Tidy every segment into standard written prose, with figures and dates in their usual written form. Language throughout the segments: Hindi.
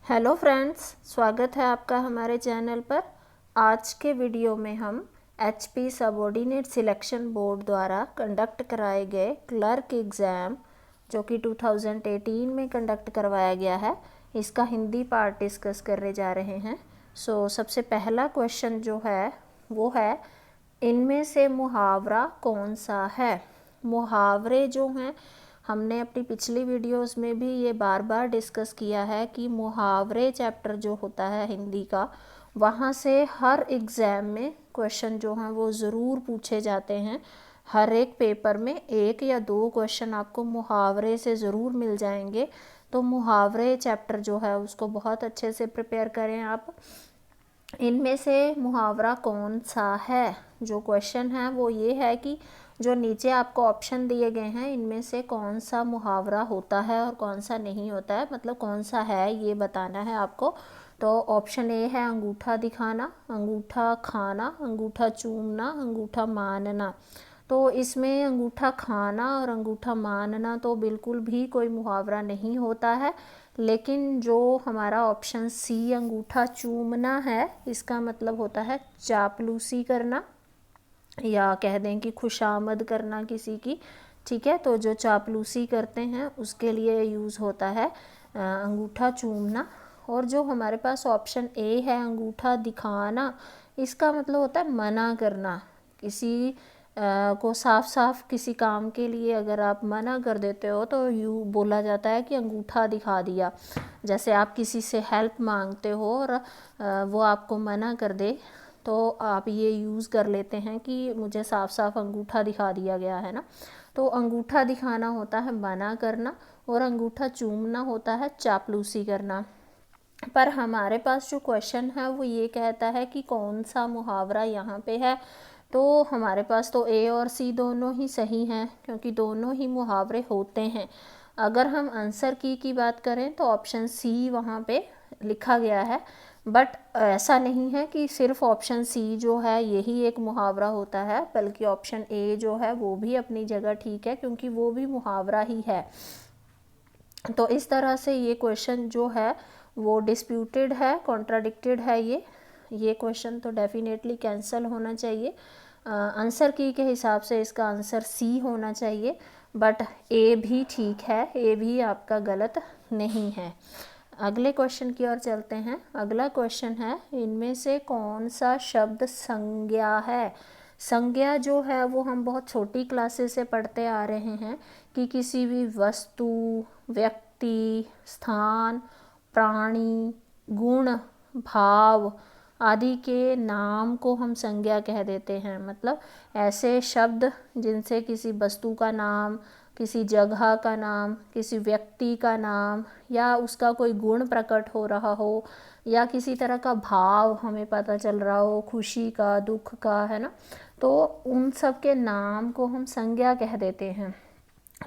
हेलो फ्रेंड्स, स्वागत है आपका हमारे चैनल पर। आज के वीडियो में हम एचपी सबऑर्डिनेट सिलेक्शन बोर्ड द्वारा कंडक्ट कराए गए क्लर्क एग्ज़ाम जो कि 2018 में कंडक्ट करवाया गया है, इसका हिंदी पार्ट डिस्कस करने जा रहे हैं। सबसे पहला क्वेश्चन जो है वो है, इनमें से मुहावरा कौन सा है। मुहावरे जो हैं, हमने अपनी पिछली वीडियोस में भी ये बार बार डिस्कस किया है कि मुहावरे चैप्टर जो होता है हिंदी का, वहाँ से हर एग्ज़ाम में क्वेश्चन जो हैं वो ज़रूर पूछे जाते हैं। हर एक पेपर में एक या दो क्वेश्चन आपको मुहावरे से ज़रूर मिल जाएंगे। तो मुहावरे चैप्टर जो है उसको बहुत अच्छे से प्रिपेयर करें आप। इनमें से मुहावरा कौन सा है, जो क्वेश्चन है वो ये है कि जो नीचे आपको ऑप्शन दिए गए हैं इनमें से कौन सा मुहावरा होता है और कौन सा नहीं होता है, मतलब कौन सा है ये बताना है आपको। तो ऑप्शन ए है अंगूठा दिखाना, अंगूठा खाना, अंगूठा चूमना, अंगूठा मानना। तो इसमें अंगूठा खाना और अंगूठा मानना तो बिल्कुल भी कोई मुहावरा नहीं होता है। लेकिन जो हमारा ऑप्शन सी अंगूठा चूमना है, इसका मतलब होता है चापलूसी करना, या कह दें कि खुशामद करना किसी की। ठीक है, तो जो चापलूसी करते हैं उसके लिए यूज़ होता है अंगूठा चूमना। और जो हमारे पास ऑप्शन ए है अंगूठा दिखाना, इसका मतलब होता है मना करना। किसी को साफ साफ किसी काम के लिए अगर आप मना कर देते हो तो यूँ बोला जाता है कि अंगूठा दिखा दिया। जैसे आप किसी से हेल्प मांगते हो और वो आपको मना कर दे, तो आप ये यूज़ कर लेते हैं कि मुझे साफ साफ अंगूठा दिखा दिया गया है ना। तो अंगूठा दिखाना होता है मना करना और अंगूठा चूमना होता है चापलूसी करना। पर हमारे पास जो क्वेश्चन है वो ये कहता है कि कौन सा मुहावरा यहाँ पे है। तो हमारे पास तो ए और सी दोनों ही सही हैं, क्योंकि दोनों ही मुहावरे होते हैं। अगर हम आंसर की बात करें तो ऑप्शन सी वहाँ पे लिखा गया है, बट ऐसा नहीं है कि सिर्फ ऑप्शन सी जो है यही एक मुहावरा होता है, बल्कि ऑप्शन ए जो है वो भी अपनी जगह ठीक है, क्योंकि वो भी मुहावरा ही है। तो इस तरह से ये क्वेश्चन जो है वो डिस्प्यूटेड है, कॉन्ट्राडिक्टेड है। ये क्वेश्चन तो डेफिनेटली कैंसिल होना चाहिए। आंसर की के हिसाब से इसका आंसर सी होना चाहिए, बट ए भी ठीक है, ए भी आपका गलत नहीं है। अगले क्वेश्चन की ओर चलते हैं। अगला क्वेश्चन है, इनमें से कौन सा शब्द संज्ञा है। संज्ञा जो है वो हम बहुत छोटी क्लासेस से पढ़ते आ रहे हैं कि किसी भी वस्तु, व्यक्ति, स्थान, प्राणी, गुण, भाव आदि के नाम को हम संज्ञा कह देते हैं। मतलब ऐसे शब्द जिनसे किसी वस्तु का नाम, किसी जगह का नाम, किसी व्यक्ति का नाम, या उसका कोई गुण प्रकट हो रहा हो, या किसी तरह का भाव हमें पता चल रहा हो, खुशी का, दुख का, है ना। तो उन सब के नाम को हम संज्ञा कह देते हैं।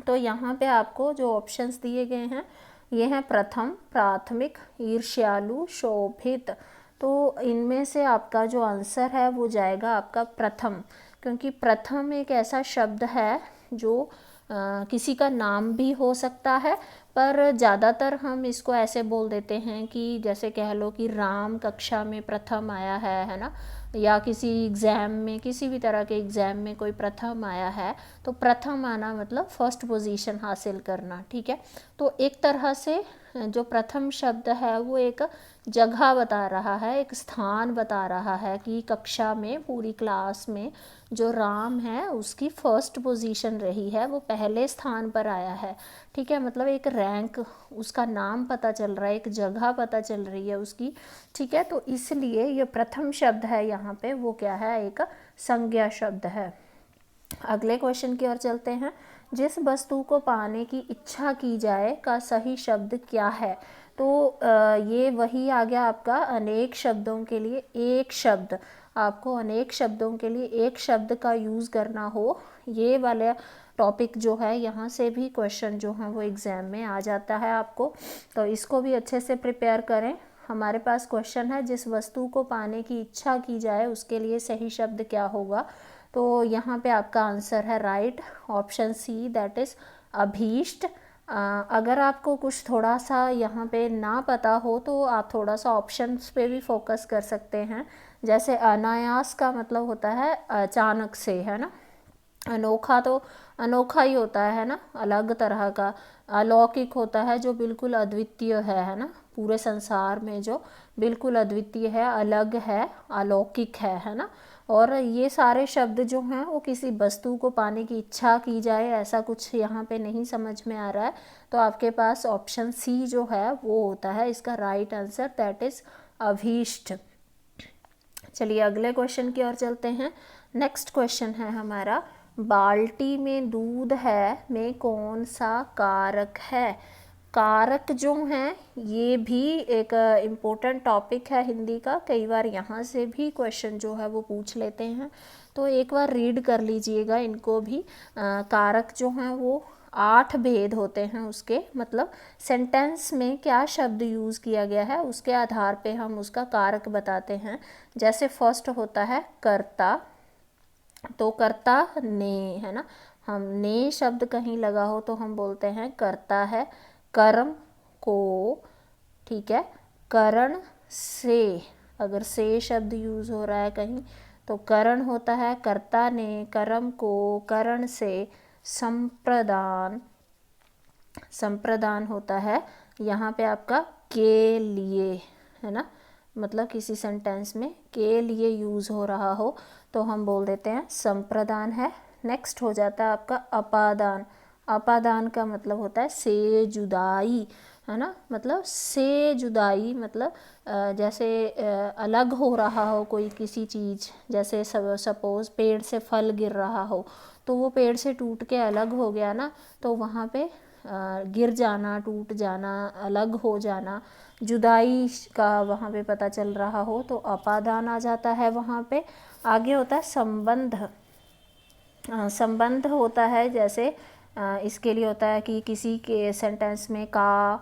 तो यहाँ पे आपको जो ऑप्शंस दिए गए हैं ये हैं प्रथम, प्राथमिक, ईर्ष्यालु, शोभित। तो इनमें से आपका जो आंसर है वो जाएगा आपका प्रथम, क्योंकि प्रथम एक ऐसा शब्द है जो किसी का नाम भी हो सकता है, पर ज़्यादातर हम इसको ऐसे बोल देते हैं कि जैसे कह लो कि राम कक्षा में प्रथम आया है ना, या किसी एग्ज़ाम में, किसी भी तरह के एग्ज़ाम में कोई प्रथम आया है, तो प्रथम आना मतलब फर्स्ट पोजीशन हासिल करना। ठीक है, तो एक तरह से जो प्रथम शब्द है वो एक जगह बता रहा है, एक स्थान बता रहा है कि कक्षा में, पूरी क्लास में जो राम है उसकी फर्स्ट पोजीशन रही है, वो पहले स्थान पर आया है। ठीक है, मतलब एक रैंक, उसका नाम पता चल रहा है, एक जगह पता चल रही है उसकी। ठीक है, तो इसलिए ये प्रथम शब्द है यहाँ पे वो क्या है, एक संज्ञा शब्द है। अगले क्वेश्चन की ओर चलते हैं। जिस वस्तु को पाने की इच्छा की जाए का सही शब्द क्या है। तो ये वही आ गया आपका अनेक शब्दों के लिए एक शब्द। आपको अनेक शब्दों के लिए एक शब्द का यूज़ करना हो, ये वाला टॉपिक जो है यहाँ से भी क्वेश्चन जो है वो एग्ज़ाम में आ जाता है आपको। तो इसको भी अच्छे से प्रिपेयर करें। हमारे पास क्वेश्चन है, जिस वस्तु को पाने की इच्छा की जाए उसके लिए सही शब्द क्या होगा। तो यहाँ पे आपका आंसर है right, option C, that is अभीष्ट। अगर आपको कुछ थोड़ा सा यहाँ पे ना पता हो तो आप थोड़ा सा ऑप्शंस पे भी फोकस कर सकते हैं। जैसे अनायास का मतलब होता है अचानक से, है ना। अनोखा तो अनोखा ही होता है ना, अलग तरह का। अलौकिक होता है जो बिल्कुल अद्वितीय है ना, पूरे संसार में जो बिल्कुल अद्वितीय है, अलग है, अलौकिक है ना। और ये सारे शब्द जो हैं वो किसी वस्तु को पाने की इच्छा की जाए ऐसा कुछ यहाँ पे नहीं समझ में आ रहा है। तो आपके पास ऑप्शन सी जो है वो होता है इसका राइट आंसर, दैट इज़ अभीष्ट। चलिए अगले क्वेश्चन की ओर चलते हैं। नेक्स्ट क्वेश्चन है हमारा, बाल्टी में दूध है में कौन सा कारक है। कारक जो हैं ये भी एक इम्पोर्टेंट टॉपिक है हिंदी का, कई बार यहाँ से भी क्वेश्चन जो है वो पूछ लेते हैं, तो एक बार रीड कर लीजिएगा इनको भी। कारक जो हैं वो 8 भेद होते हैं उसके, मतलब सेंटेंस में क्या शब्द यूज़ किया गया है उसके आधार पे हम उसका कारक बताते हैं। जैसे फर्स्ट होता है कर्ता, तो कर्ता ने, है ना, हम ने शब्द कहीं लगा हो तो हम बोलते हैं कर्ता है। कर्म को, ठीक है, करण से, अगर से शब्द यूज़ हो रहा है कहीं तो करण होता है कर्ता ने, कर्म को, करण से। संप्रदान, संप्रदान होता है यहाँ पे आपका के लिए, है ना, मतलब किसी सेंटेंस में के लिए यूज़ हो रहा हो तो हम बोल देते हैं संप्रदान है। नेक्स्ट हो जाता है आपका अपादान। अपादान का मतलब होता है से जुदाई, है ना, मतलब से जुदाई, मतलब जैसे अलग हो रहा हो कोई किसी चीज़, जैसे सपोज़ पेड़ से फल गिर रहा हो तो वो पेड़ से टूट के अलग हो गया ना, तो वहाँ पे गिर जाना, टूट जाना, अलग हो जाना, जुदाई का वहाँ पे पता चल रहा हो तो अपादान आ जाता है वहाँ पे। आगे होता है संबंध। संबंध होता है जैसे इसके लिए होता है कि किसी के सेंटेंस में का,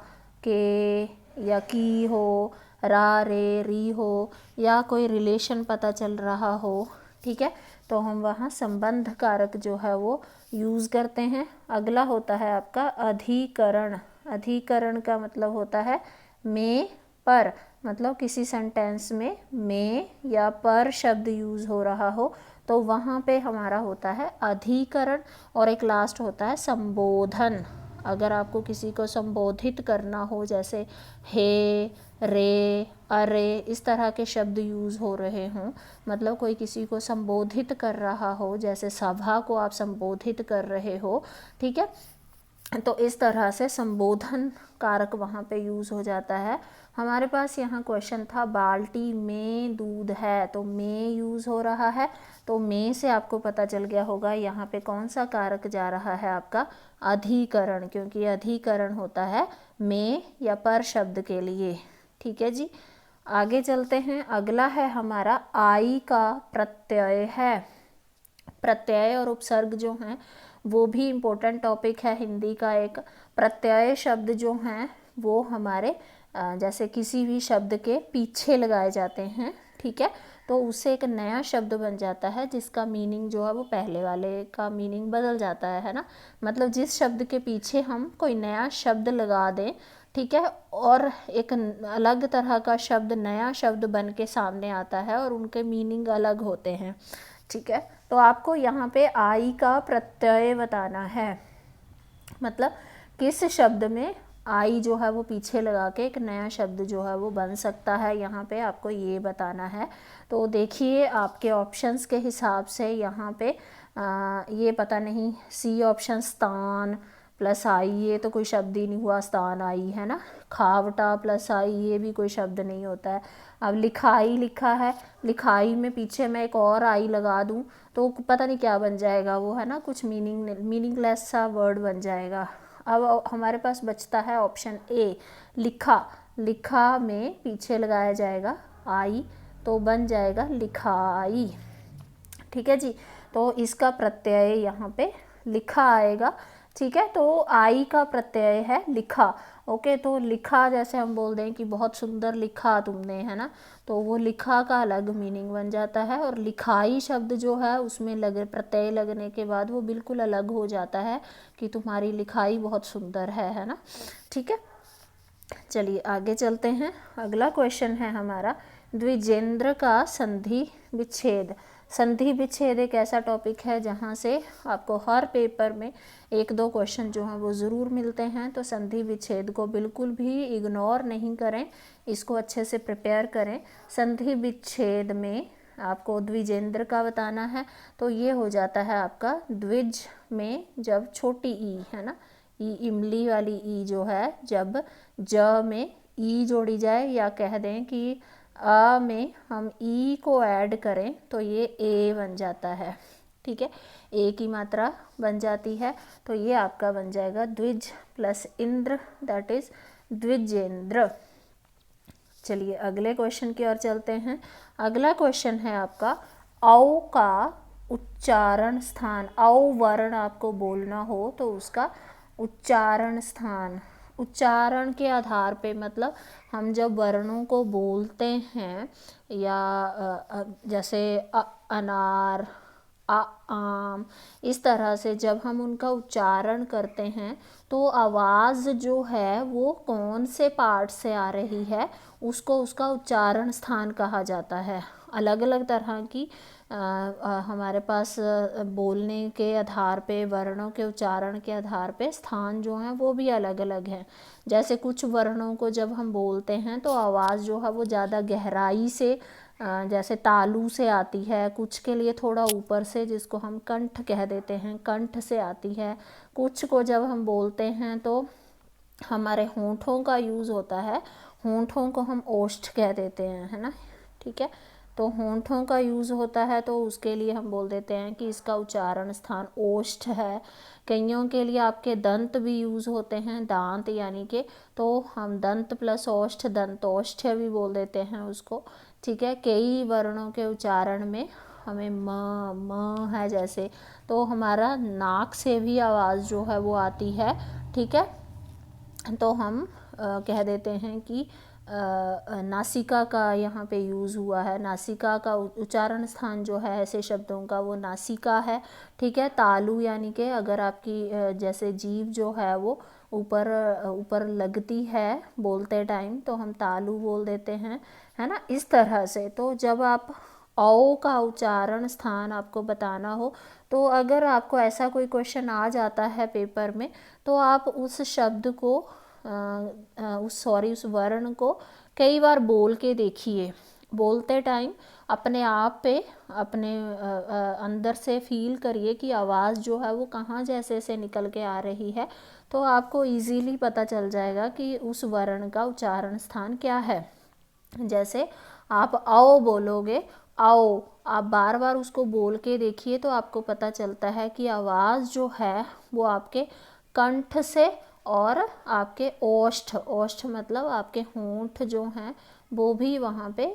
के या की हो, रा, रे, री हो, या कोई रिलेशन पता चल रहा हो, ठीक है, तो हम वहाँ संबंध कारक जो है वो यूज़ करते हैं। अगला होता है आपका अधिकरण। अधिकरण का मतलब होता है में पर, मतलब किसी सेंटेंस में या पर शब्द यूज़ हो रहा हो तो वहाँ पे हमारा होता है अधिकरण। और एक लास्ट होता है संबोधन। अगर आपको किसी को संबोधित करना हो, जैसे हे, रे, अरे, इस तरह के शब्द यूज़ हो रहे हों, मतलब कोई किसी को संबोधित कर रहा हो, जैसे सभा को आप संबोधित कर रहे हो, ठीक है, तो इस तरह से संबोधन कारक वहाँ पे यूज़ हो जाता है। हमारे पास यहाँ क्वेश्चन था बाल्टी में दूध है, तो में यूज़ हो रहा है, तो में से आपको पता चल गया होगा यहाँ पे कौन सा कारक जा रहा है आपका अधिकरण, क्योंकि अधिकरण होता है में या पर शब्द के लिए, ठीक है जी। आगे चलते हैं, अगला है हमारा आई का प्रत्यय है। प्रत्यय और उपसर्ग जो हैं वो भी इम्पोर्टेंट टॉपिक है हिंदी का एक। प्रत्यय शब्द जो हैं वो हमारे जैसे किसी भी शब्द के पीछे लगाए जाते हैं, ठीक है, तो उससे एक नया शब्द बन जाता है जिसका मीनिंग जो है वो पहले वाले का मीनिंग बदल जाता है ना। मतलब जिस शब्द के पीछे हम कोई नया शब्द लगा दें, ठीक है, और एक अलग तरह का शब्द, नया शब्द बन के सामने आता है और उनके मीनिंग अलग होते हैं, ठीक है। तो आपको यहाँ पे आई का प्रत्यय बताना है, मतलब किस शब्द में आई जो है वो पीछे लगा के एक नया शब्द जो है वो बन सकता है, यहाँ पे आपको ये बताना है। तो देखिए आपके ऑप्शंस के हिसाब से यहाँ पे ये पता नहीं, सी ऑप्शन स्थान प्लस आई, ये तो कोई शब्द ही नहीं हुआ, स्थान आई, है ना। खावटा प्लस आई, ये भी कोई शब्द नहीं होता है। अब लिखाई लिखा है, लिखाई में पीछे मैं एक और आई लगा दूँ तो पता नहीं क्या बन जाएगा वो, है ना, कुछ मीनिंगलेस सा वर्ड बन जाएगा। अब हमारे पास बचता है ऑप्शन ए लिखा। लिखा में पीछे लगाया जाएगा आई तो बन जाएगा लिखाई, ठीक है जी। तो इसका प्रत्यय यहाँ पे लिखा आएगा, ठीक है। तो आई का प्रत्यय है लिखा। ओके, तो लिखा जैसे हम बोल दें कि बहुत सुंदर लिखा तुमने, है ना, तो वो लिखा का अलग मीनिंग बन जाता है। और लिखाई शब्द जो है उसमें प्रत्यय लगने के बाद वो बिल्कुल अलग हो जाता है कि तुम्हारी लिखाई बहुत सुंदर है ना। ठीक है, चलिए आगे चलते हैं। अगला क्वेश्चन है हमारा, द्विजेंद्र का संधि विच्छेद। संधि विच्छेद एक ऐसा टॉपिक है जहाँ से आपको हर पेपर में एक दो क्वेश्चन जो हैं वो ज़रूर मिलते हैं। तो संधि विच्छेद को बिल्कुल भी इग्नोर नहीं करें, इसको अच्छे से प्रिपेयर करें। संधि विच्छेद में आपको द्विजेंद्र का बताना है, तो ये हो जाता है आपका द्विज में जब छोटी ई, है ना, ई इमली वाली ई जो है, जब ज में ई जोड़ी जाए या कह दें कि अ में हम ई को ऐड करें तो ये ए बन जाता है। ठीक है, ए की मात्रा बन जाती है, तो ये आपका बन जाएगा द्विज plus Indra, that is Dwijendra. चलिए अगले क्वेश्चन की ओर चलते हैं। अगला क्वेश्चन है आपका, औ का उच्चारण स्थान। औ वर्ण आपको बोलना हो तो उसका उच्चारण स्थान, उच्चारण के आधार पे, मतलब हम जब वर्णों को बोलते हैं या जैसे अनार, आम, इस तरह से जब हम उनका उच्चारण करते हैं तो आवाज़ जो है वो कौन से पार्ट से आ रही है उसको उसका उच्चारण स्थान कहा जाता है। अलग अलग तरह की हमारे पास बोलने के आधार पे, वर्णों के उच्चारण के आधार पे स्थान जो हैं वो भी अलग अलग हैं। जैसे कुछ वर्णों को जब हम बोलते हैं तो आवाज़ जो है वो ज़्यादा गहराई से जैसे तालु से आती है, कुछ के लिए थोड़ा ऊपर से जिसको हम कंठ कह देते हैं, कंठ से आती है। कुछ को जब हम बोलते हैं तो हमारे होंठों का यूज़ होता है, होंठों को हम ओष्ठ कह देते हैं, है ना। ठीक है, तो होंठों का यूज़ होता है तो उसके लिए हम बोल देते हैं कि इसका उच्चारण स्थान ओष्ठ है। कईयों के लिए आपके दंत भी यूज़ होते हैं, दांत यानी कि, तो हम दंत प्लस ओष्ठ दंतोष्ठ भी बोल देते हैं उसको। ठीक है, कई वर्णों के उच्चारण में हमें म है जैसे, तो हमारा नाक से भी आवाज़ जो है वो आती है। ठीक है, तो हम कह देते हैं कि नासिका का यहाँ पे यूज़ हुआ है, नासिका का उच्चारण स्थान जो है ऐसे शब्दों का वो नासिका है। ठीक है, तालु यानी कि अगर आपकी जैसे जीभ जो है वो ऊपर ऊपर लगती है बोलते टाइम तो हम तालु बोल देते हैं, है ना, इस तरह से। तो जब आप औ का उच्चारण स्थान आपको बताना हो तो अगर आपको ऐसा कोई क्वेश्चन आ जाता है पेपर में तो आप उस शब्द को उस वर्ण को कई बार बोल के देखिए। बोलते टाइम अपने आप पे अपने अंदर से फील करिए कि आवाज़ जो है वो कहाँ जैसे से निकल के आ रही है, तो आपको इजीली पता चल जाएगा कि उस वर्ण का उच्चारण स्थान क्या है। जैसे आप आओ बोलोगे, आओ, आप बार बार उसको बोल के देखिए तो आपको पता चलता है कि आवाज़ जो है वो आपके कंठ से और आपके ओष्ठ, ओष्ठ मतलब आपके होंठ जो हैं वो भी वहाँ पे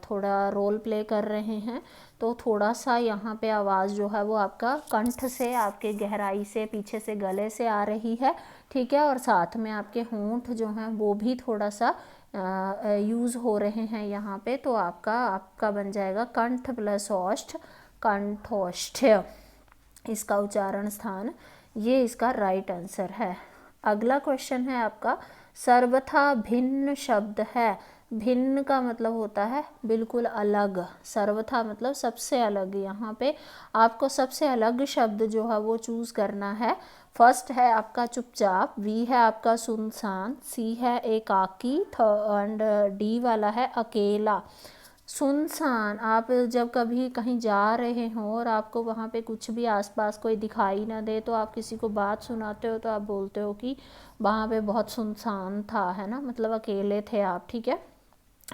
थोड़ा रोल प्ले कर रहे हैं। तो थोड़ा सा यहाँ पे आवाज़ जो है वो आपका कंठ से, आपके गहराई से, पीछे से गले से आ रही है। ठीक है, और साथ में आपके होंठ जो हैं वो भी थोड़ा सा यूज़ हो रहे हैं यहाँ पे, तो आपका बन जाएगा कंठ प्लस ओष्ठ, कंठोष्ठ इसका उच्चारण स्थान। ये इसका राइट आंसर है। अगला क्वेश्चन है आपका, सर्वथा भिन्न शब्द है। भिन्न का मतलब होता है बिल्कुल अलग, सर्वथा मतलब सबसे अलग। यहाँ पे आपको सबसे अलग शब्द जो है वो चूज़ करना है। फर्स्ट है आपका चुपचाप, बी है आपका सुनसान, सी है एकाकी, एंड डी वाला है अकेला। सुनसान, आप जब कभी कहीं जा रहे हों और आपको वहाँ पे कुछ भी आसपास कोई दिखाई ना दे तो आप किसी को बात सुनाते हो तो आप बोलते हो कि वहाँ पे बहुत सुनसान था, है ना, मतलब अकेले थे आप। ठीक है,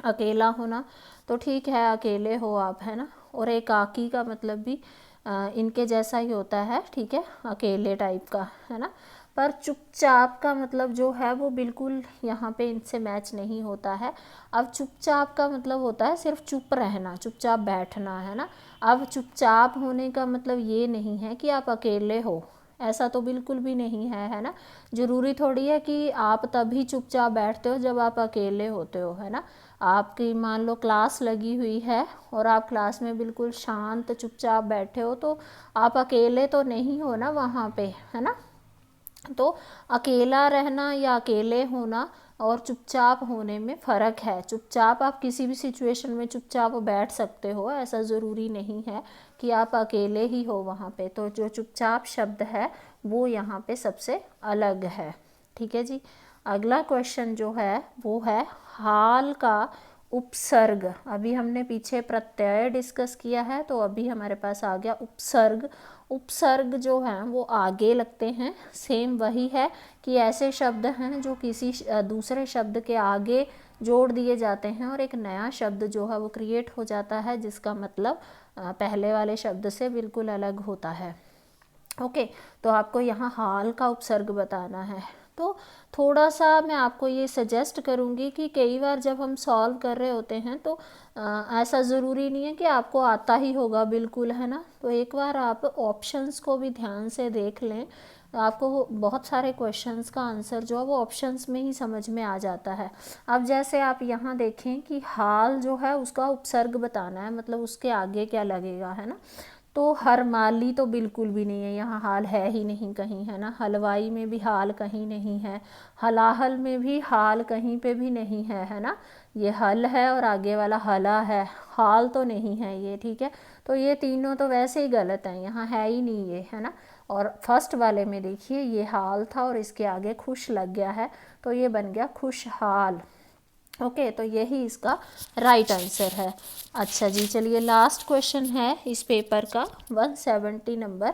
अकेला होना तो ठीक है, अकेले हो आप, है ना। और एकाकी का मतलब भी इनके जैसा ही होता है, ठीक है, अकेले टाइप का, है ना। पर चुपचाप का मतलब जो है वो बिल्कुल यहाँ पे इनसे मैच नहीं होता है। अब चुपचाप का मतलब होता है सिर्फ चुप रहना, चुपचाप बैठना, है ना। अब चुपचाप होने का मतलब ये नहीं है कि आप अकेले हो, ऐसा तो बिल्कुल भी नहीं है ना। ज़रूरी थोड़ी है कि आप तभी चुपचाप बैठते हो जब आप अकेले होते हो, है ना। आपकी मान लो क्लास लगी हुई है और आप क्लास में बिल्कुल शांत चुपचाप बैठे हो, तो आप अकेले तो नहीं हो ना वहाँ पे, है ना। तो अकेला रहना या अकेले होना और चुपचाप होने में फ़र्क है। चुपचाप आप किसी भी सिचुएशन में चुपचाप बैठ सकते हो, ऐसा ज़रूरी नहीं है कि आप अकेले ही हो वहाँ पे। तो जो चुपचाप शब्द है वो यहाँ पे सबसे अलग है, ठीक है जी। अगला क्वेश्चन जो है वो है हाल का उपसर्ग। अभी हमने पीछे प्रत्यय डिस्कस किया है, तो अभी हमारे पास आ गया उपसर्ग। उपसर्ग जो हैं वो आगे लगते हैं। सेम वही है कि ऐसे शब्द हैं जो किसी दूसरे शब्द के आगे जोड़ दिए जाते हैं और एक नया शब्द जो है वो क्रिएट हो जाता है, जिसका मतलब पहले वाले शब्द से बिल्कुल अलग होता है। ओके, तो आपको यहाँ हाल का उपसर्ग बताना है। तो थोड़ा सा मैं आपको ये सजेस्ट करूँगी कि कई बार जब हम सॉल्व कर रहे होते हैं तो ऐसा ज़रूरी नहीं है कि आपको आता ही होगा बिल्कुल, है ना। तो एक बार आप ऑप्शंस को भी ध्यान से देख लें, आपको बहुत सारे क्वेश्चंस का आंसर जो है वो ऑप्शंस में ही समझ में आ जाता है। अब जैसे आप यहाँ देखें कि हाल जो है उसका उपसर्ग बताना है, मतलब उसके आगे क्या लगेगा, है ना। तो हरमाली तो बिल्कुल भी नहीं है, यहाँ हाल है ही नहीं कहीं, है ना। हलवाई में भी हाल कहीं नहीं है, हलाहल में भी हाल कहीं पे भी नहीं है ना। ये हल है और आगे वाला हला है, हाल तो नहीं है ये, ठीक है। तो ये तीनों तो वैसे ही गलत हैं, यहाँ है ही नहीं ये, है ना। और फर्स्ट वाले में देखिए ये हाल था और इसके आगे खुश लग गया है, तो ये बन गया खुशहाल। ओके, तो यही इसका राइट आंसर है। अच्छा जी, चलिए लास्ट क्वेश्चन है इस पेपर का 170 नंबर।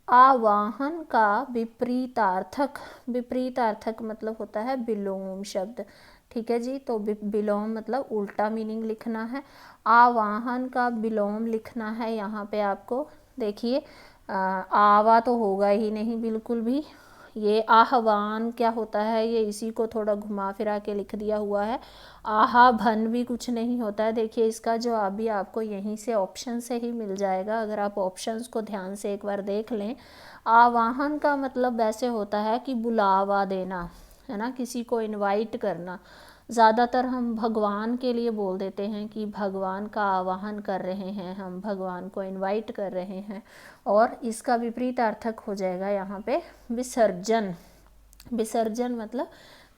आवाहन का विपरीतार्थक। विपरीतार्थक मतलब होता है विलोम शब्द, ठीक है जी। तो विलोम मतलब उल्टा मीनिंग लिखना है। आवाहन का विलोम लिखना है यहाँ पे आपको। देखिए आवा तो होगा ही नहीं बिल्कुल भी। ये आह्वान क्या होता है, ये इसी को थोड़ा घुमा फिरा के लिख दिया हुआ है। आहा भन भी कुछ नहीं होता है। देखिए इसका जवाब भी आपको यहीं से ऑप्शन से ही मिल जाएगा, अगर आप ऑप्शंस को ध्यान से एक बार देख लें। आवाहन का मतलब वैसे होता है कि बुलावा देना, है ना, किसी को इनवाइट करना। ज़्यादातर हम भगवान के लिए बोल देते हैं कि भगवान का आवाहन कर रहे हैं, हम भगवान को इनवाइट कर रहे हैं। और इसका विपरीत अर्थक हो जाएगा यहाँ पे विसर्जन। विसर्जन मतलब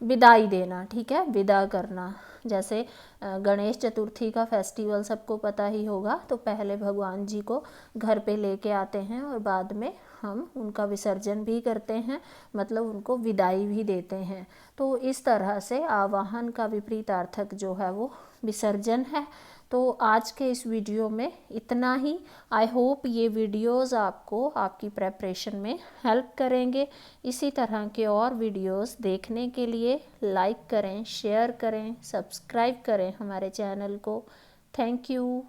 विदाई देना, ठीक है, विदा करना। जैसे गणेश चतुर्थी का फेस्टिवल सबको पता ही होगा, तो पहले भगवान जी को घर पे लेके आते हैं और बाद में हम उनका विसर्जन भी करते हैं, मतलब उनको विदाई भी देते हैं। तो इस तरह से आवाहन का विपरीतार्थक जो है वो विसर्जन है। तो आज के इस वीडियो में इतना ही। आई होप ये वीडियोस आपको आपकी प्रेपरेशन में हेल्प करेंगे। इसी तरह के और वीडियोस देखने के लिए लाइक करें, शेयर करें, सब्सक्राइब करें हमारे चैनल को। Thank you.